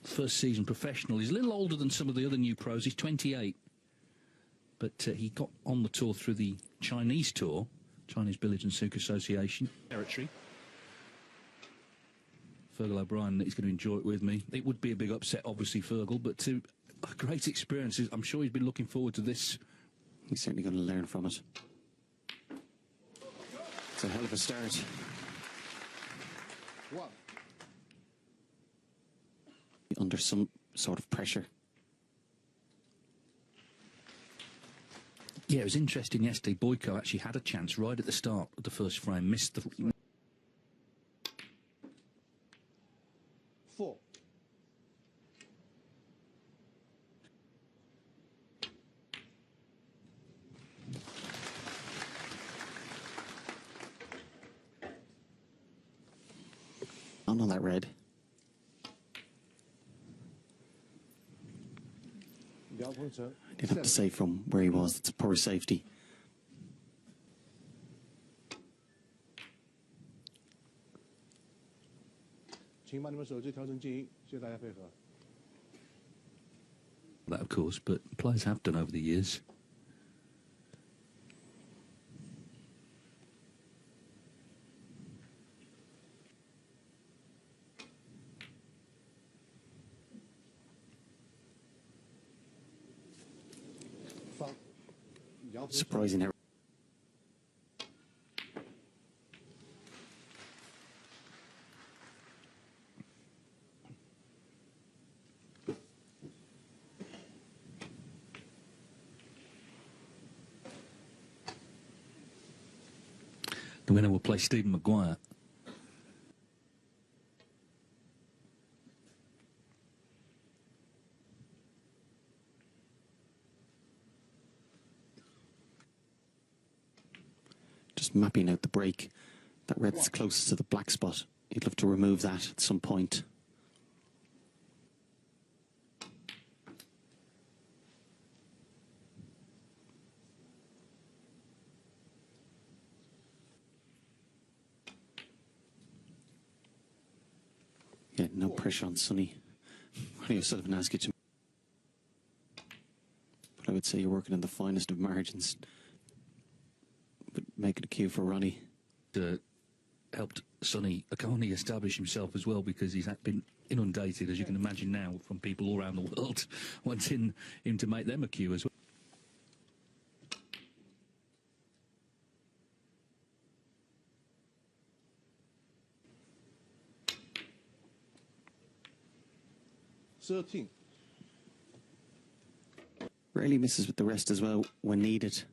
first season professional. He's a little older than some of the other new pros. He's 28. But he got on the tour through the Chinese tour, Chinese Billiards and Snooker Association territory. Fergal O'Brien, he's going to enjoy it with me. It would be a big upset, obviously, Fergal, but a great experience. I'm sure he's been looking forward to this. He's certainly going to learn from it. It's a hell of a start. One. Under some sort of pressure. Yeah, it was interesting yesterday. Boyko actually had a chance right at the start of the first frame, missed the... 4. On that red. Yao Pengcheng. I did have to say from where he was, it's a poor safety. That, of course, but players have done over the years. Surprising error. The winner will play Stephen Maguire. Just mapping out the break. That red's closest to the black spot. He'd love to remove that at some point. Yeah, no pressure on Sonny. Ronnie O'Sullivan asked you to... But I would say you're working on the finest of margins. But make it a cue for Ronnie. Helped Sonny Akani establish himself as well, because he's been inundated, as you can imagine now, from people all around the world wanting him to make them a cue as well. Rarely misses with the rest as well when needed.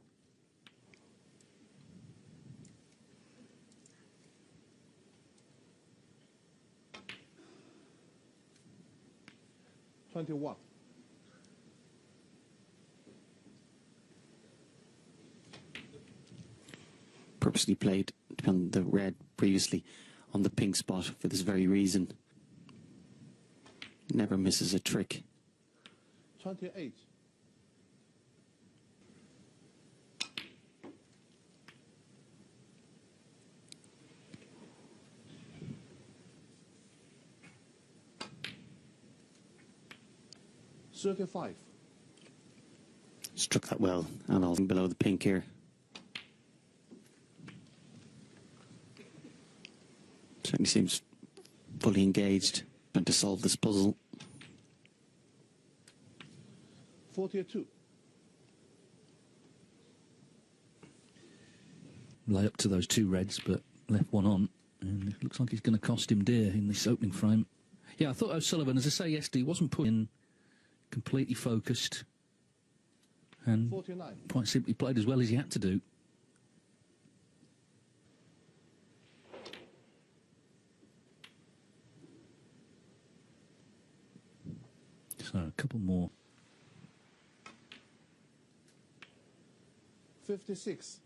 Purposely played on the red previously on the pink spot for this very reason. Never misses a trick. 28. $35. Struck that well, and all below the pink here. Certainly seems fully engaged, trying to solve this puzzle. 42. Lay up to those two reds, but left one on, and it looks like he's going to cost him dear in this opening frame. Yeah, I thought O'Sullivan, as I say yesterday, wasn't put in, completely focused, and 49. quite simply played as well as he had to do. So a couple more. 56.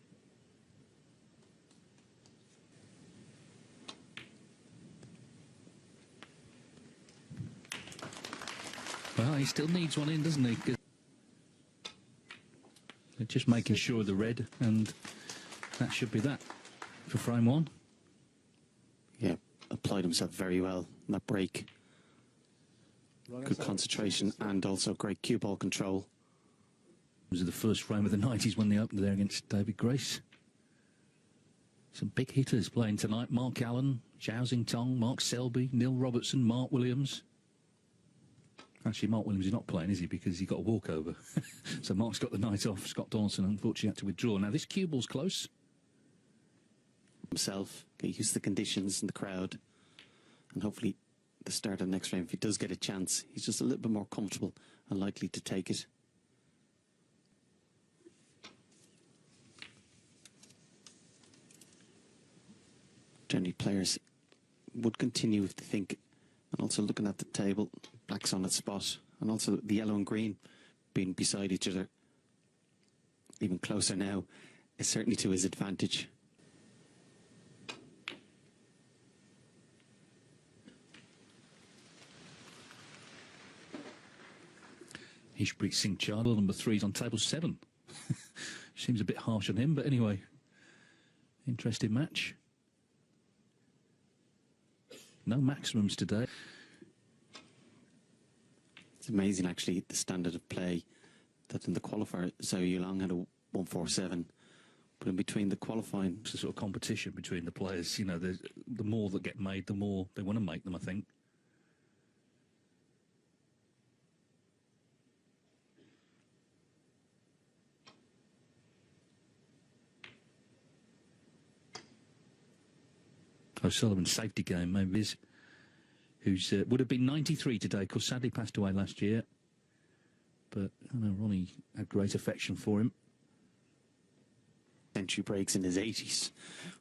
Well, he still needs one in, doesn't he? 'Cause they're just making sure of the red, and that should be that for frame one. Yeah, applied himself very well in that break. good concentration and also great cue ball control. It was the first frame of the night. He's won the opener there against David Grace. Some big hitters playing tonight. Mark Allen, Zhao Xingtong, Mark Selby, Neil Robertson, Mark Williams. Actually, Mark Williams is not playing, is he? Because he got a walkover. So Mark's got the night off. Scott Donaldson, unfortunately, had to withdraw. Now, this cue ball's close. Himself, get used to the conditions and the crowd. And hopefully, the start of the next frame, if he does get a chance, he's just a little bit more comfortable and likely to take it. Generally, players would continue if they think, and also looking at the table, black's on its spot, and also the yellow and green being beside each other, even closer now, is certainly to his advantage. Ishpreet Singh Chadha, number 3, is on table 7. Seems a bit harsh on him, but anyway, interesting match. No maximums today. It's amazing, actually, the standard of play that in the qualifier, Zhao Yulong had a 147, but in between the qualifying... It's a sort of competition between the players. You know, the more that get made, the more they want to make them, I think. O'Sullivan's safety game, maybe, is who's would have been 93 today, because sadly passed away last year. But I know Ronnie had great affection for him. Century breaks in his 80s,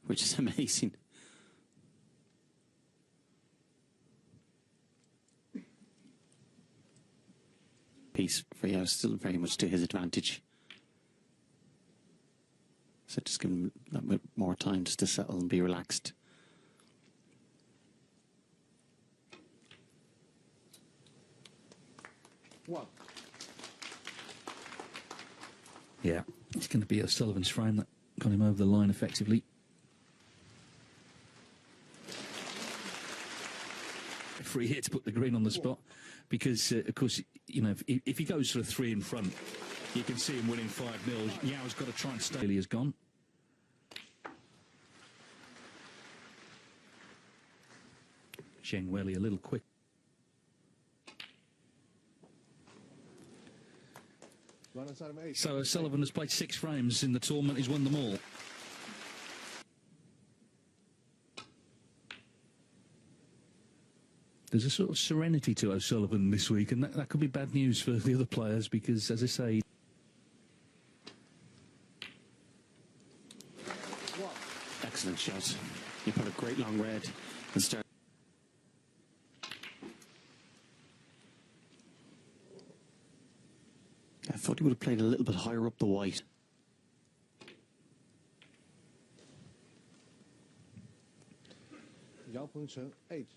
which is amazing. Piece for Yao, still very much to his advantage. So just give him that bit more time just to settle and be relaxed. One. Yeah, it's going to be O'Sullivan's frame that got him over the line effectively. Free hit to put the green on the spot, because of course, you know, if he goes for a 3 in front, you can see him winning 5-0. Yao's got to try and stay. He has gone. Zheng Weili a little quick. So O'Sullivan has played 6 frames in the tournament. He's won them all. There's a sort of serenity to O'Sullivan this week, and that could be bad news for the other players, because, as I say... Excellent shot. He put a great long red and start. I thought he would have played a little bit higher up the white. Yao Pengcheng, 8.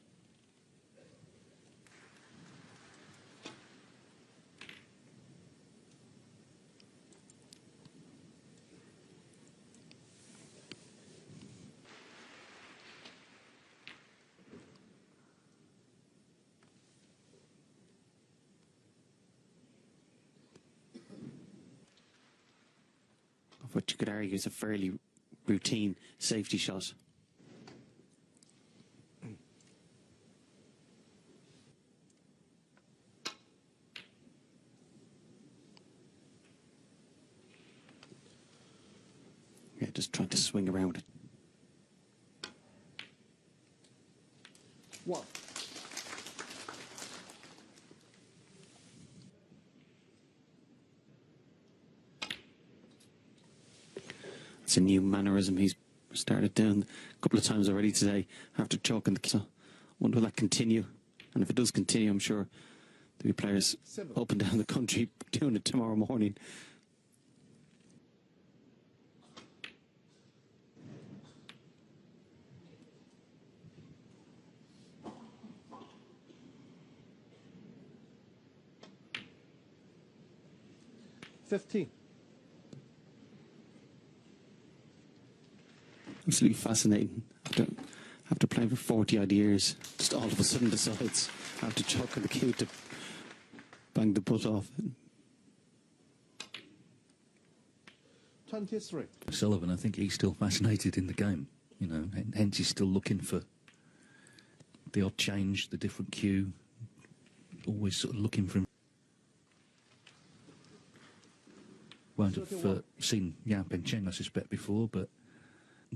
What you could argue is a fairly routine safety shot. Yeah, just trying to swing around it. One. It's a new mannerism he's started doing a couple of times already today after chalking the... So I wonder will that continue? And if it does continue, I'm sure there'll be players up and down the country doing it tomorrow morning. $15. Absolutely fascinating. After playing for 40 odd years, just all of a sudden decides after chalking the cue to banged the putt off. 23. Sullivan, I think he's still fascinated in the game, you know, hence he's still looking for the odd change, the different cue, always sort of looking for him. Won't have seen Yao Pengcheng, I suspect, before, but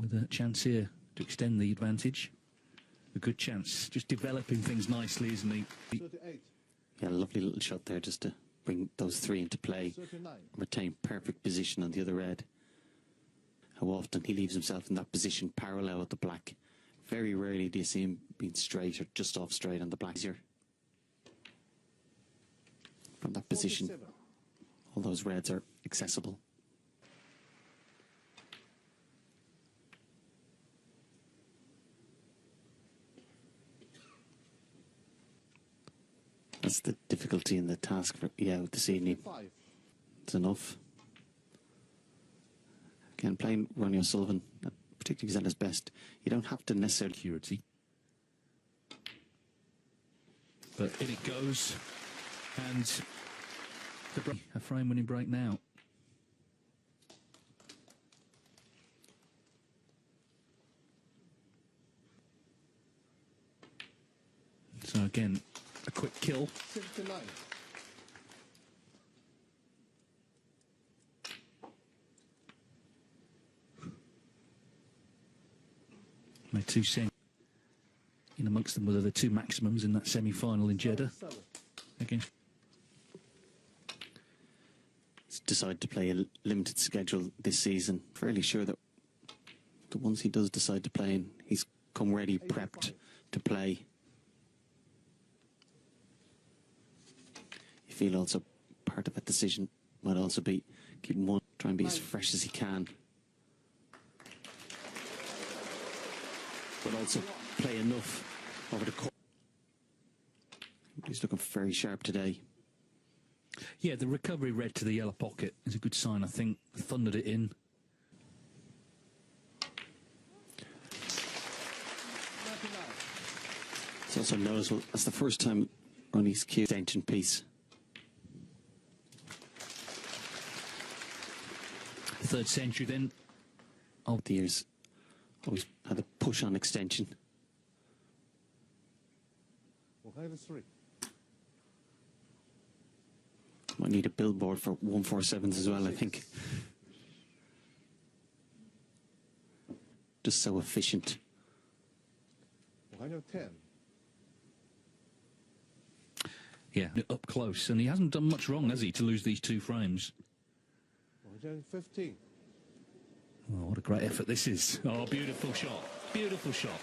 with a chance here to extend the advantage. A good chance, just developing things nicely, isn't he? 38. Yeah, a lovely little shot there just to bring those three into play. 39. Retain perfect position on the other red. How often he leaves himself in that position parallel with the black. Very rarely do you see him being straight or just off straight on the black. Here. From that position, 47. all those reds are accessible. That's the difficulty in the task for Yao this evening. 5. It's enough. Again, playing Ronnie O'Sullivan, particularly if he's at his best, you don't have to necessarily... Security. But in it goes, and the break, a frame-winning break now. So again, a quick kill. 69. My 2 cents in amongst them were the 2 maximums in that semi-final in Jeddah. 7. Against He's decided to play a limited schedule this season. Fairly sure that the ones he does decide to play in, he's come ready, prepped to play. You feel also part of that decision might also be keeping one, try and be as fresh as he can. But also play enough over the course. He's looking very sharp today. yeah, the recovery red to the yellow pocket is a good sign, I think. Thundered it in. 99. It's also noticeable, that's the first time Ronnie's cue extension piece. Third century then. Over the years, always had a push on extension. Well, 3. Might need a billboard for 147s as well, I think. Just so efficient. Well, 10. Yeah, up close. And he hasn't done much wrong, has he, to lose these 2 frames? Well, 15. Oh, what a great effort this is. Oh, beautiful shot. Beautiful shot.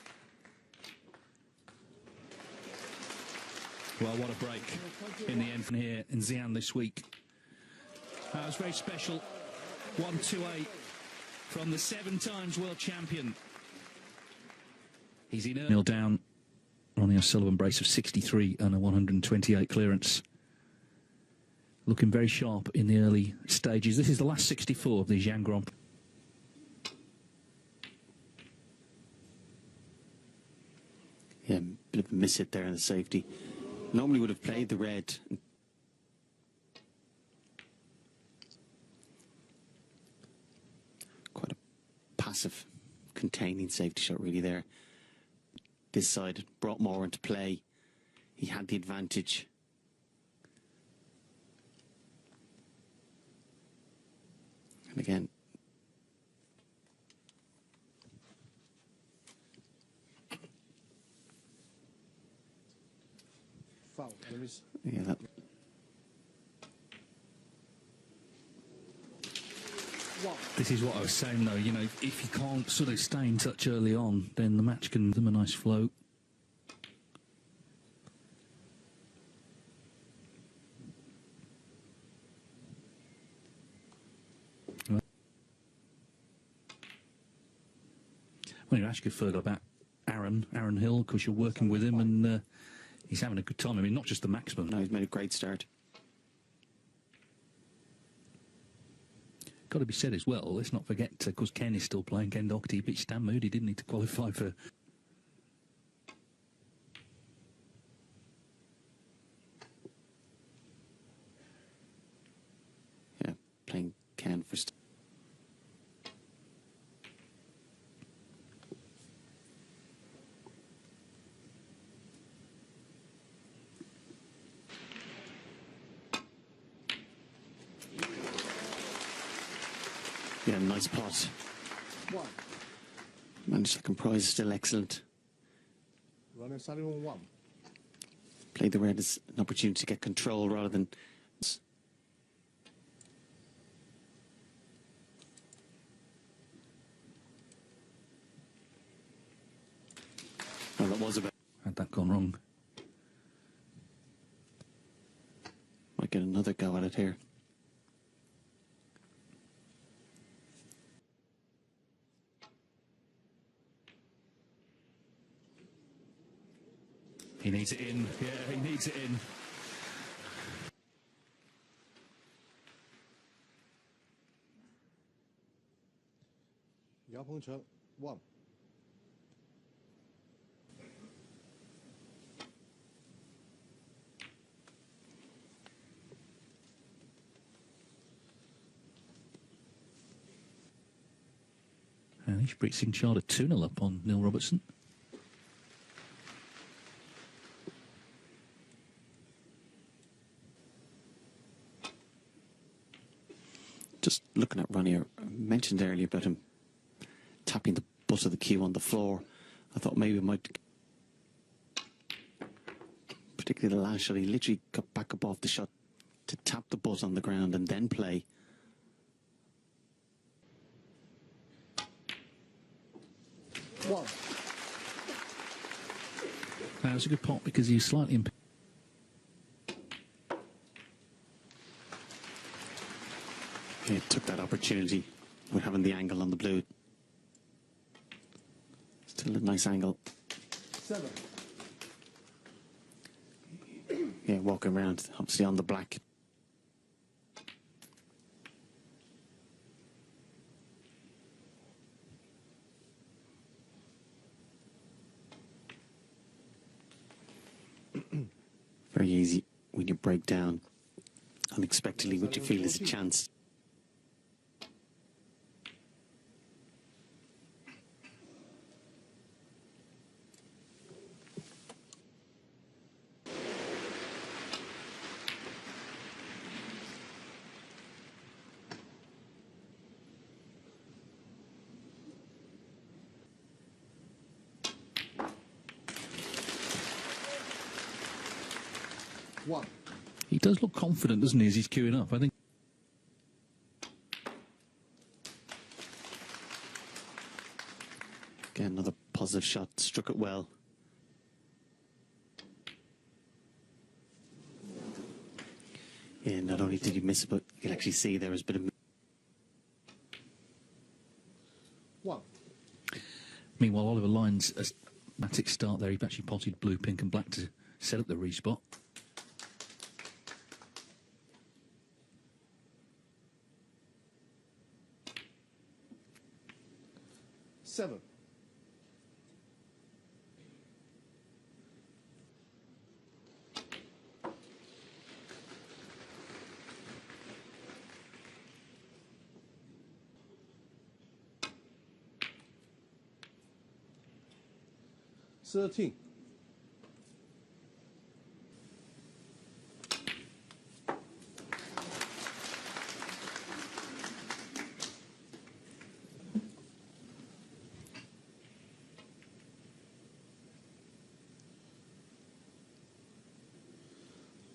Well, what a break in the end from here in Xi'an this week. That was very special. 1-2-8 from the 7 times world champion. He's in 0 down. Ronnie O'Sullivan brace of 63 and a 128 clearance. Looking very sharp in the early stages. This is the last 64 of the Xi'an Grand Prix. Yeah, bit of a miss hit there in the safety. Normally would have played the red. Quite a passive, containing safety shot really there. This side brought more into play. He had the advantage. And again, Foul. yeah, that 1. This is what I was saying, though. You know, if you can't sort of stay in touch early on, then the match can give them a nice float. Well, you ask you further about Aaron Hill, because you're working with him, and he's having a good time. I mean, not just the maximum. no, he's made a great start. Got to be said as well, let's not forget, because Ken is still playing. Ken Doherty beat Stan Moody, didn't he, to qualify for... Yeah, nice pot. 1. Managed second prize, still excellent. Runner starting on 1. Played the red as an opportunity to get control rather than... Well, that was about... Had that gone wrong. Might get another go at it here. He needs it in. Yeah, he needs it in. Yao Pengcheng 1. And he's Prix Charter 2-0 up on Neil Robertson. Just looking at Ronnie, I mentioned earlier about him tapping the butt of the cue on the floor. I thought maybe it might... Particularly the last shot, he literally got back up off the shot to tap the butt on the ground and then play. One. That was a good pot because he was slightly imp... He took that opportunity with having the angle on the blue. Still a nice angle. 7. Yeah, walking around, obviously on the black. Very easy when you break down unexpectedly what you feel is a chance. One. He does look confident, doesn't he, as he's queuing up, I think. Again, another positive shot, struck it well. Yeah, not only did he miss it, but you can actually see there was a bit of... 1. Meanwhile, Oliver Lyons, a dramatic start there. He actually potted blue, pink and black to set up the respot. 7. Thirteen.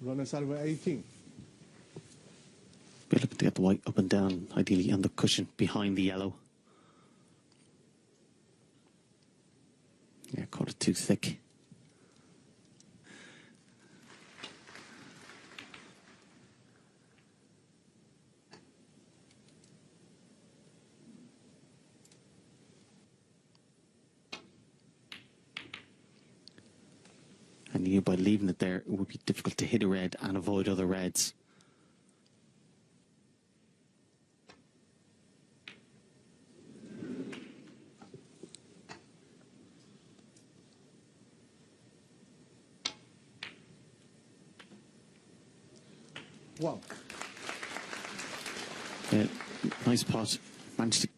Runner side over 18. We're looking to get the white up and down, ideally on the cushion behind the yellow. Yeah, caught it too thick. And you, by leaving it there, it would be difficult to hit a red and avoid other reds. One. Yeah, nice pot. Managed to...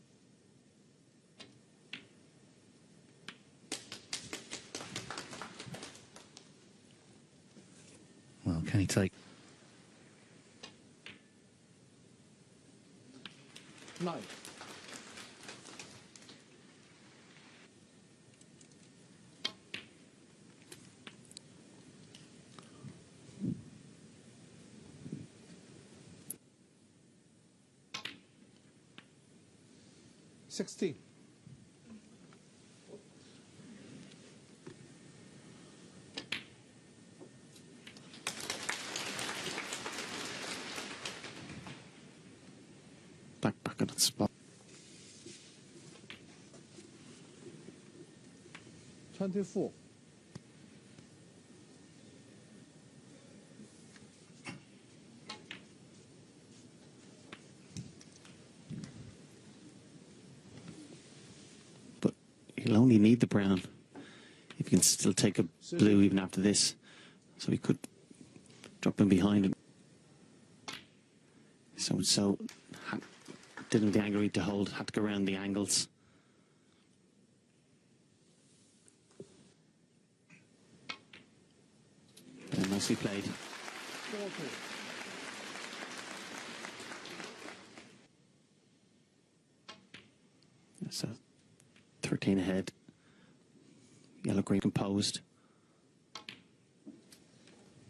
Well, can he take... 9. 16. Back at the spot. 24. But he'll only need the brown if he can still take a blue even after this. So he could drop him behind him. So didn't have the angle to hold, had to go around the angles. Nicely played. 40. So 13 ahead. Yellow green composed.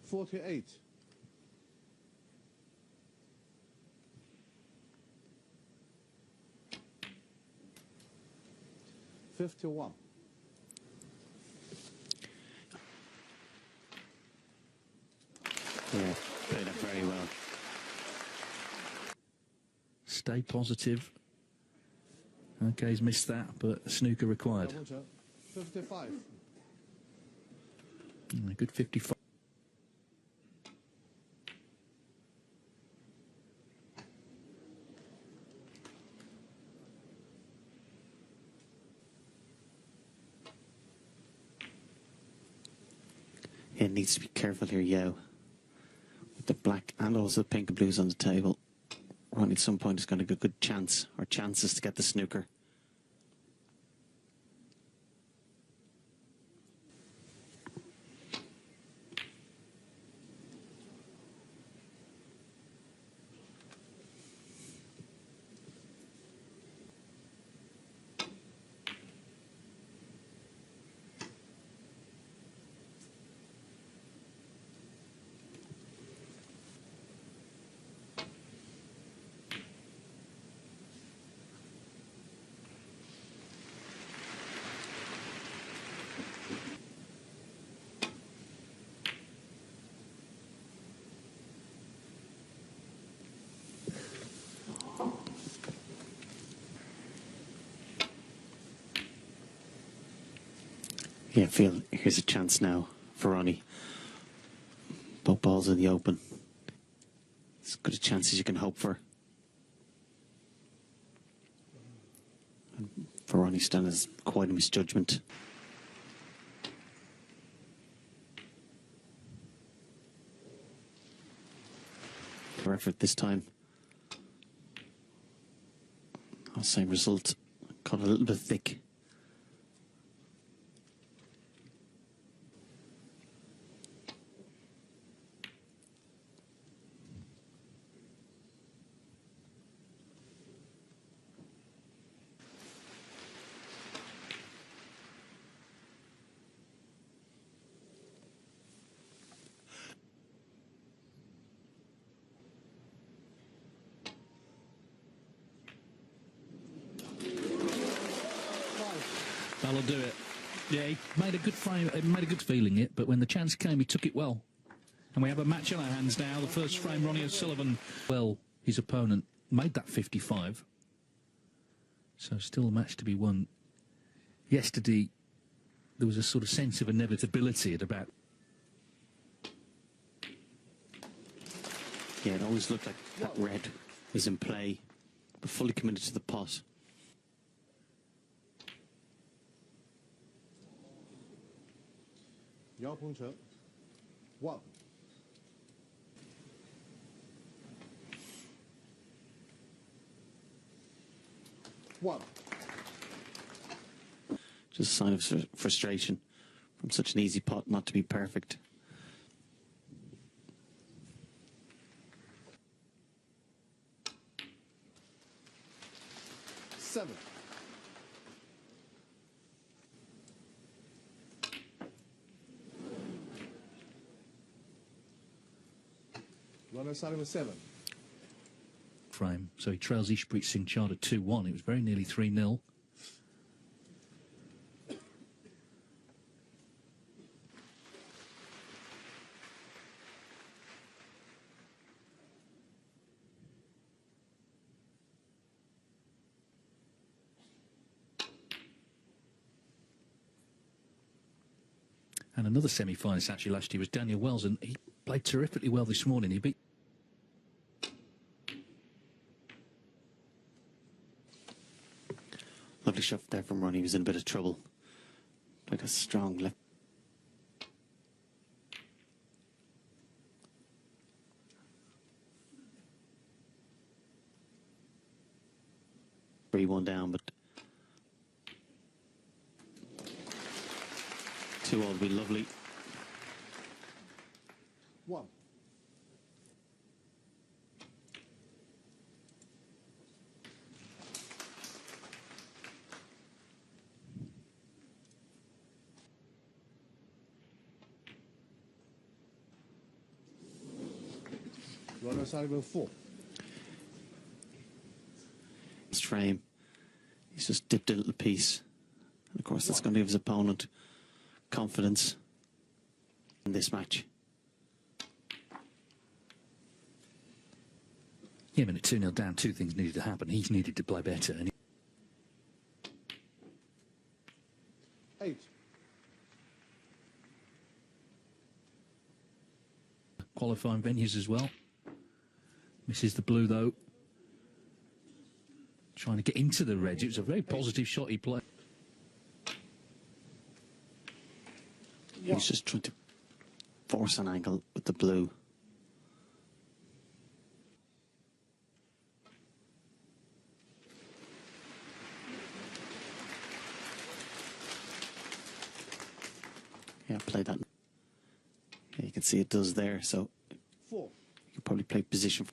48. 51. Yeah, played that very well. Stay positive. Okay, he's missed that, but snooker required. 55. Good 55. Yeah, needs to be careful here, Yao. With the black and also the pink and blues on the table. Ronnie at some point is going to get a good chance, or chances to get the snooker. Yeah, feel here's a chance now for Ronnie. Both balls in the open. As good a chance as you can hope for. And for Ronnie, Stan is quite a misjudgment. For effort this time. Same result. Caught a little bit thick. That'll do it. Yeah, he made a good frame, made a good feeling it, but when the chance came, he took it well. And we have a match in our hands now. The first frame, Ronnie O'Sullivan. Well, his opponent made that 55. So still a match to be won. Yesterday, there was a sort of sense of inevitability at about... Yeah, it always looked like that red was in play, but fully committed to the pot. Yao Pengcheng. 1. Just a sign of frustration from such an easy pot not to be perfect. Seven. Runner starting with 7. frame. So he trails Ishpreet Singh Chada 2-1. It was very nearly 3-0. And another semi-finalist actually last year was Daniel Wells, and he played terrifically well this morning. He beat... Lovely shot there from Ronnie. He was in a bit of trouble. Like a strong left. Three one down, but 2-all would be lovely. 1. Runner Sullivan 4. His frame. He's just dipped a little piece. And of course, that's going to give his opponent confidence in this match. Yeah, but at 2-0 down, two things needed to happen. He's needed to play better. And 8. qualifying venues as well. Misses the blue, though. Trying to get into the red. It was a very positive shot he played. He's just trying to force an angle with the blue. Yeah, play that. Yeah, you can see it does there, so 4. you can probably play position.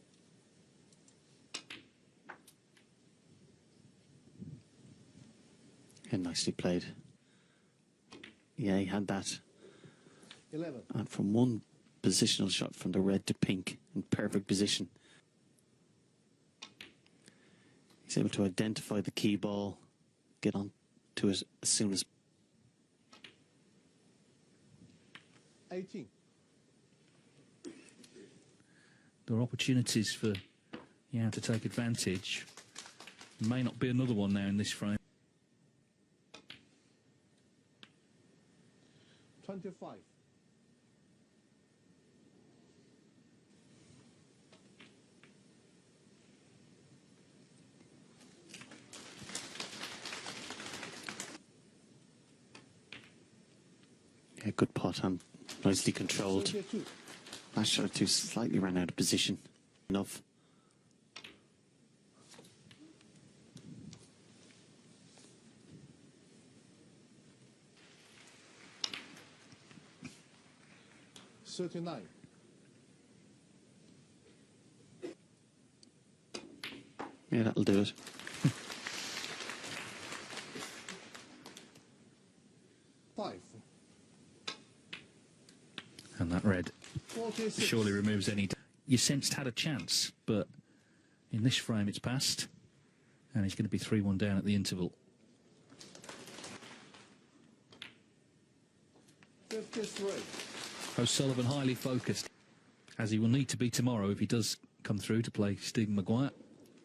And nicely played. Yeah, he had that. 11. And from one positional shot from the red to pink in perfect position. He's able to identify the key ball, get on to it as soon as. 18. There are opportunities for Yao to take advantage. May not be another one now in this frame. 25. Yeah, good pot and nicely controlled. 32. Last shot or two slightly ran out of position. Enough. $39. Yeah, that'll do it. $5. And that red 46. surely removes any... You sensed had a chance, but in this frame it's passed. And he's going to be 3-1 down at the interval. 53. O'Sullivan highly focused, as he will need to be tomorrow if he does come through to play Stephen Maguire.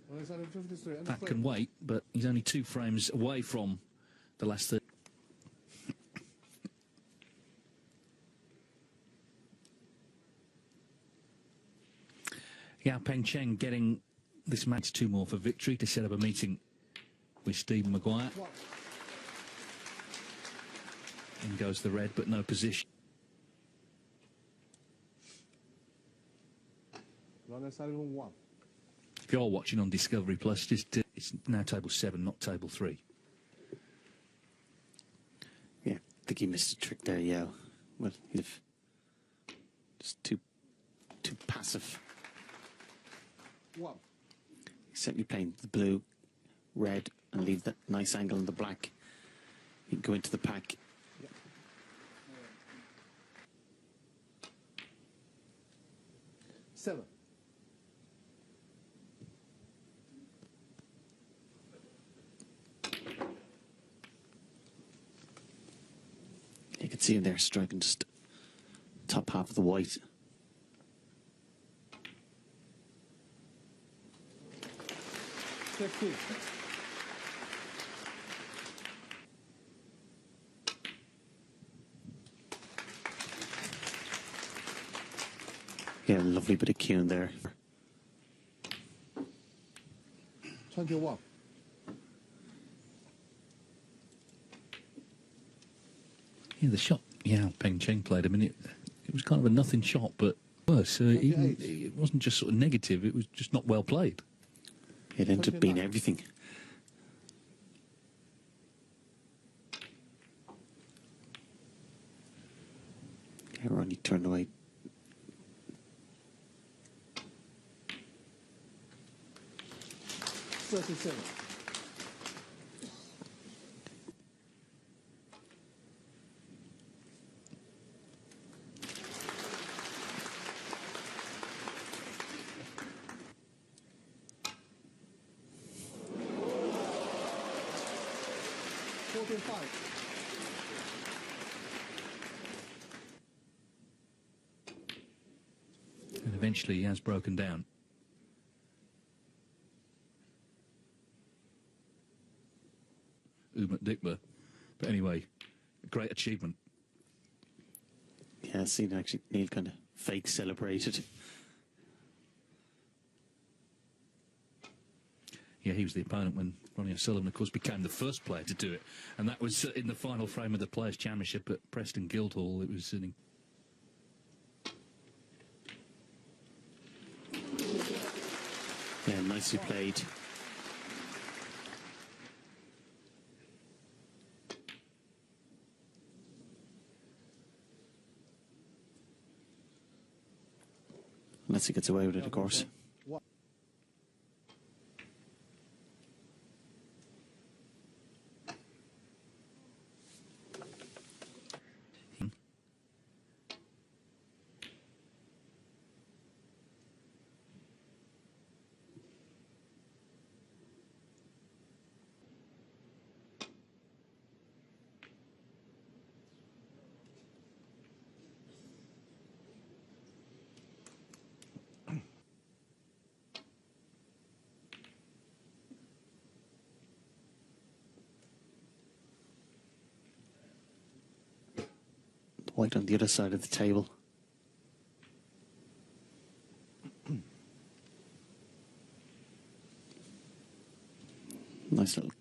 Runner Sullivan 53. And That can wait, but he's only 2 frames away from the last 30. Yao Pengcheng getting this match 2 more for victory to set up a meeting with Stephen Maguire. 1. In goes the red, but no position. Runner Sullivan 1. If you're watching on Discovery Plus, just it's now table 7, not table 3. Yeah, I think he missed a trick there, yeah. Well, if just too passive. 1. He's certainly playing the blue, red, and leave that nice angle in the black. He can go into the pack. 7. can see him there striking just top half of the white. Yeah, lovely bit of cueing there. 21. Yeah, the shot Yao Pengcheng played. I mean, it was kind of a nothing shot, but worse. Even, it wasn't just sort of negative, it was just not well played. It ended up being everything. Yeah, Ronnie turned away. $37. And eventually he has broken down. Umut Dikba. But anyway, a great achievement. Yeah, I seen actually Neil kind of fake celebrated. Yeah, he was the opponent when Ronnie O'Sullivan, of course, became the first player to do it. And that was in the final frame of the Players' Championship at Preston Guildhall. It was an... Yeah, nicely played. Unless he gets away with it, of course. White on the other side of the table. Nice little.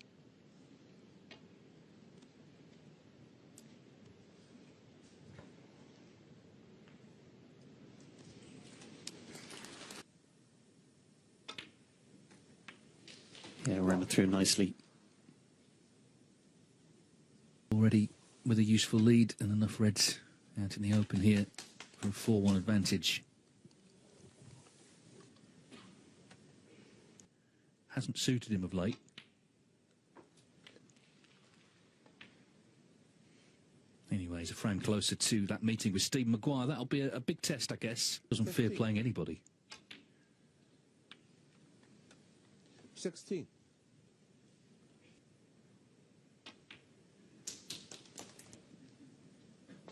Yeah, ran it through nicely. Already with a useful lead and enough reds out in the open here for a 4-1 advantage. Hasn't suited him of late. Anyway, he's a frame closer to that meeting with Steve Maguire. That'll be a big test, I guess. Doesn't fear playing anybody. 16.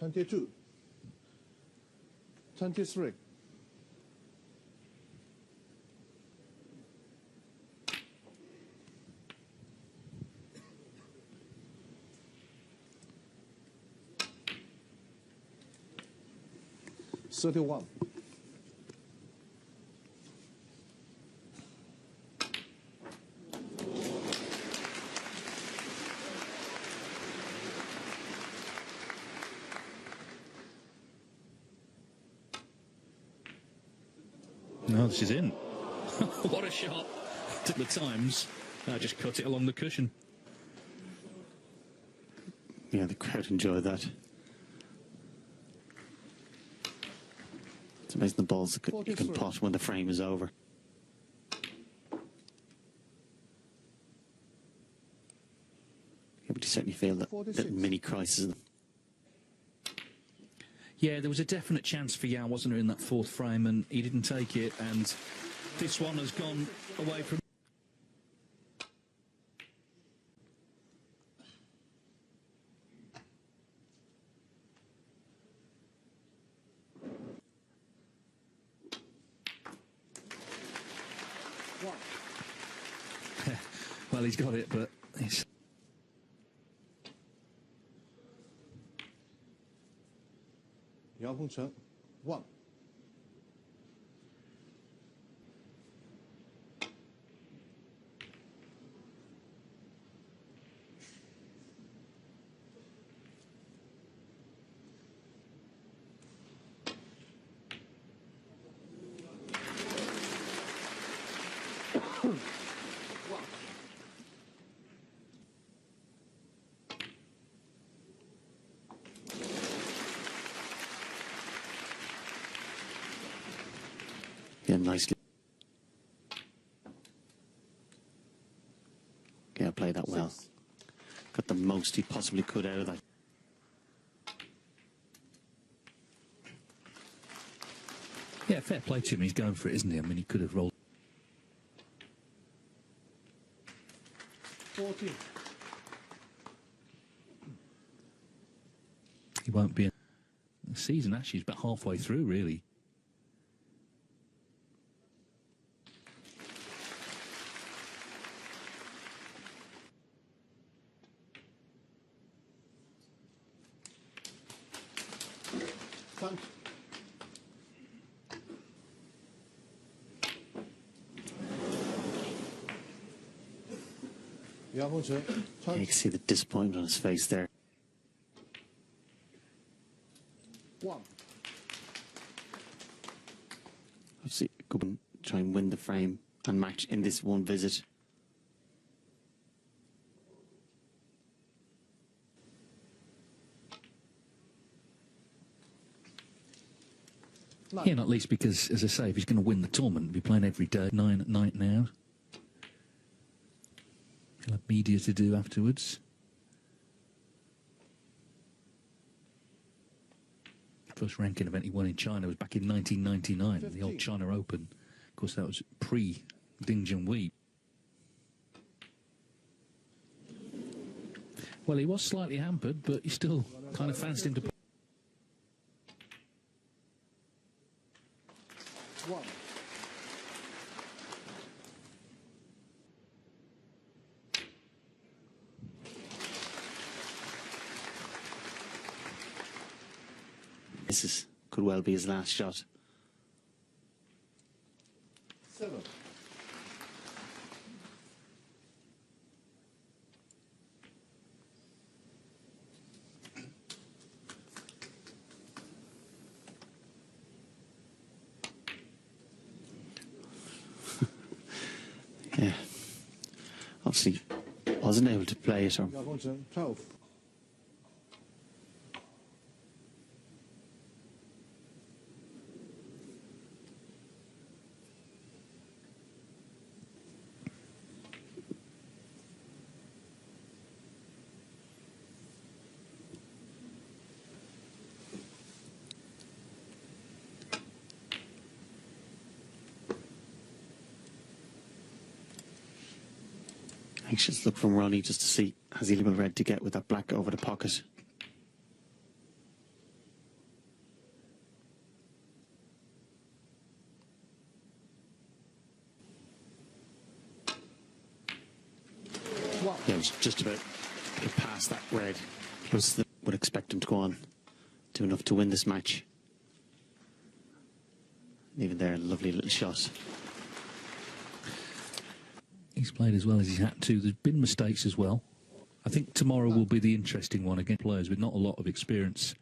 $22. $23. $31. No, this is in. What a shot. Took the times. I just cut it along the cushion. Yeah, the crowd enjoyed that. It's amazing the balls you can pot when the frame is over. Yeah, but you certainly feel that little mini crisis. Yeah, there was a definite chance for Yao, wasn't there, in that fourth frame, and he didn't take it, and this one has gone away from... 1. Well, he's got it, but it's... Yao Pengcheng, 1. Yeah, nicely. Yeah, played that well. Got the most he possibly could out of that. Yeah, fair play to him. He's going for it, isn't he? I mean, he could have rolled. 14. He won't be in the season. Actually, he's about halfway through, really. Thank Yao Pengcheng, Yeah, you can see the disappointment on his face there. 1. Obviously, go and try and win the frame and match in this one visit. Yeah, not least because, as I say, if he's going to win the tournament, he'll be playing every day, 9 at night now. He'll have media to do afterwards. First ranking event he won in China was back in 1999, 15. the old China Open. Of course, that was Prix Ding Junhui. Well, he was slightly hampered, but he still kind of fancied him to play. 1. Could well be his last shot. 7. Yeah. Obviously, wasn't able to play it. Or Yao Pengcheng, 12. anxious look from Ronnie just to see has he a little red to get with that black over the pocket. Yeah, it was just about to get past that red. Would expect him to go on, do enough to win this match. Even there, a lovely little shot. He's played as well as he's had to. There's been mistakes as well. I think tomorrow will be the interesting one against players with not a lot of experience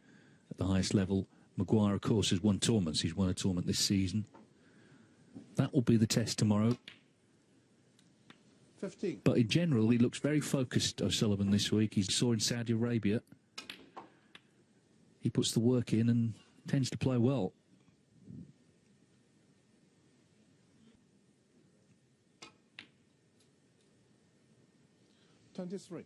at the highest level. Maguire, of course, has won tournaments. He's won a tournament this season. That will be the test tomorrow. 15. But in general, he looks very focused, O'Sullivan, this week. He saw in Saudi Arabia. He puts the work in and tends to play well. $23.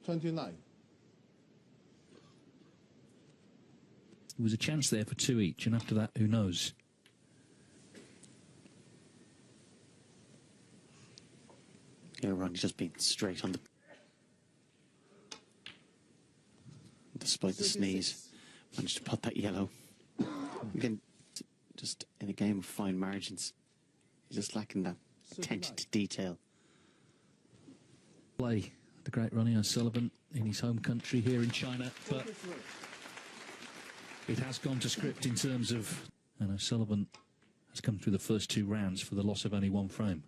$29. There was a chance there for two each, and after that, who knows? Yeah, Ronnie just being straight on the... Despite the sneeze, managed to pot that yellow. Again, just in a game of fine margins, he's just lacking that attention to detail. Play the great Ronnie O'Sullivan in his home country here in China, but it has gone to script in terms of... And O'Sullivan has come through the first 2 rounds for the loss of only 1 frame.